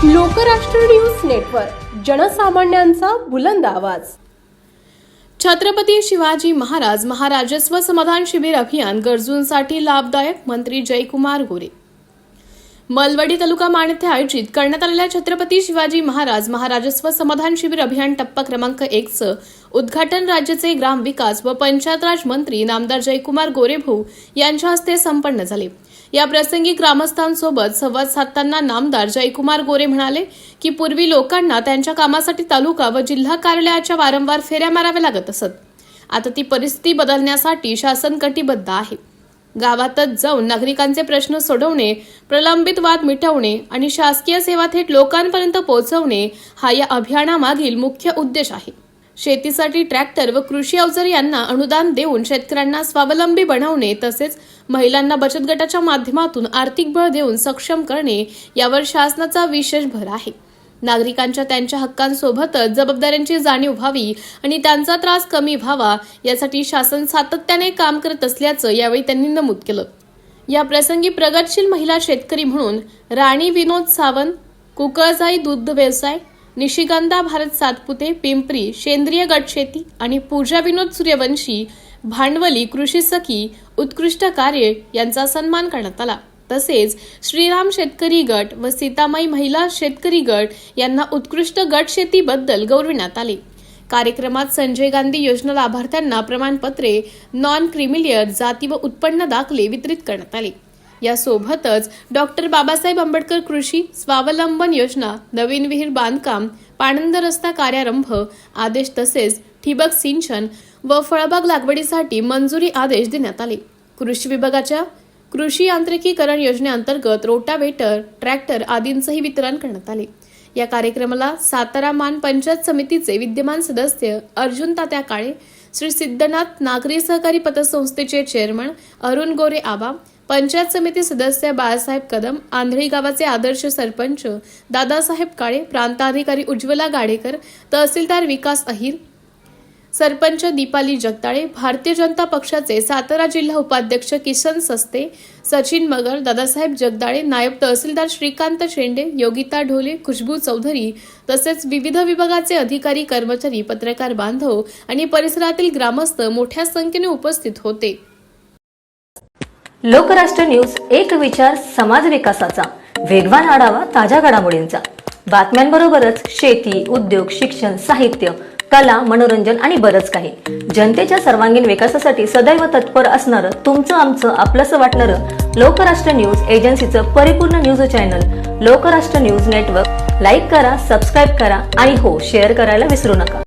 Lokrashtra news network, जनसामान्यांचा बुलंद आवाज। छत्रपती शिवाजी महाराज महाराजस्व समाधान शिबिर अभियान गरजूंसाठी लाभदायक, मंत्री जयकुमार गोरे। मलवडी तालुका माणिते आयोजित करण्यात आलेल्या छत्रपती शिवाजी महाराज महाराजस्व समाधान शिबिर अभियान टप्पा क्रमांक 1 चं उद्घाटन राज्याचे ग्रामविकास व पंचायत राज मंत्री नामदार जयकुमार गोरे भाऊ यांच्या हस्ते संपन्न झाले। या प्रसंगी ग्रामस्थांसोबत संवाद साधताना नामदार जयकुमार गोरे म्हणाले की पूर्वी लोकांना त्यांच्या कामासाठी तालुका व जिल्हा कार्यालयाच्या वारंवार फेऱ्या माराव्या लागत असत। आता ती परिस्थिती बदलण्यासाठी शासन कटिबद्ध आहे। गावातच जाऊन नागरिकांचे प्रश्न सोडवणे, प्रलंबित वाद मिटवणे आणि शासकीय सेवा थेट लोकांपर्यंत पोहोचवणे हा या अभियानामागील मुख्य उद्देश आहे। शेतीसाठी ट्रॅक्टर व कृषी अवजार यांना अनुदान देऊन शेतकऱ्यांना स्वावलंबी बनवणे तसेच महिलांना बचत गटाच्या माध्यमातून आर्थिक बळ देऊन सक्षम करणे यावर शासनाचा विशेष भर आहे। नागरिकांच्या त्यांच्या हक्कांसोबतच जबाबदाऱ्यांची जाणीव व्हावी आणि त्यांचा त्रास कमी व्हावा यासाठी शासन सातत्याने काम करत असल्याचं यावेळी त्यांनी नमूद केलं। या प्रसंगी प्रगतशील महिला शेतकरी म्हणून राणी विनोद सावंत, कुकळजाई दूध व्यवसाय, निशिगंधा भारत सातपुते पिंपरी सेंद्रिय गट शेती आणि पूजा विनोद सूर्यवंशी भांडवली कृषी सखी उत्कृष्ट कार्य यांचा सन्मान करण्यात आला। तसेच श्रीराम शेतकरी गट व सीतामाई महिला शेतकरी गट यांना उत्कृष्ट गट शेतीबद्दल गौरविण्यात आले। कार्यक्रमात संजय गांधी योजना लाभार्थ्यांना प्रमाणपत्रे, नॉन क्रिमिलियर जाती व उत्पन्न दाखले वितरित करण्यात आले। यासोबतच डॉक्टर बाबासाहेब आंबेडकर कृषी स्वावलंबन योजना, नवीन विहीर बांधकाम, पाणंद रस्ता कार्यारंभ आदेश तसेच ठिबक सिंचन व फळबाग लागवडीसाठी मंजुरी आदेश देण्यात आले। कृषी विभागाच्या कृषी यांत्रिकीकरण योजनेअंतर्गत रोटावेटर, ट्रॅक्टर आदींचेही वितरण करण्यात आले। या कार्यक्रमाला सातारा मान पंचायत समितीचे विद्यमान सदस्य अर्जुन तात्या काळे, श्री सिद्धनाथ नागरी सहकारी पतसंस्थेचे चेअरमन अरुण गोरे आबा, पंचायत समिती सदस्य बाळासाहेब कदम, आंधळी गावाचे आदर्श सरपंच दादासाहेब काळे, प्रांताधिकारी उज्ज्वला गाडेकर, तहसीलदार विकास अहिर, सरपंच दीपाली जगताळे, भारतीय जनता पक्षाचे सातारा जिल्हा उपाध्यक्ष किसन सस्ते, सचिन मगर, दादासाहेब जगदाळे, नायब तहसीलदार श्रीकांत शेंडे, योगिता ढोले, खुशबू चौधरी तसेच विविध विभागाचे अधिकारी, कर्मचारी, पत्रकार बांधव आणि परिसरातील ग्रामस्थ मोठ्या संख्येने उपस्थित होते। लोकराष्ट्र न्यूज, एक विचार समाज विकासाचा, वेगवान आढावा ताज्या घडामोडींचा, बातम्यांबरोबरच शेती, उद्योग, शिक्षण, साहित्य, कला, मनोरंजन आणि बरंच काही। जनतेच्या सर्वांगीण विकासासाठी सदैव तत्पर असणारं, तुमचं आमचं आपलंसं वाटणारं लोकराष्ट्र न्यूज एजन्सीचं परिपूर्ण news channel Lokrashtra news network like करा, सबस्क्राईब करा आणि हो शेअर करायला विसरू नका।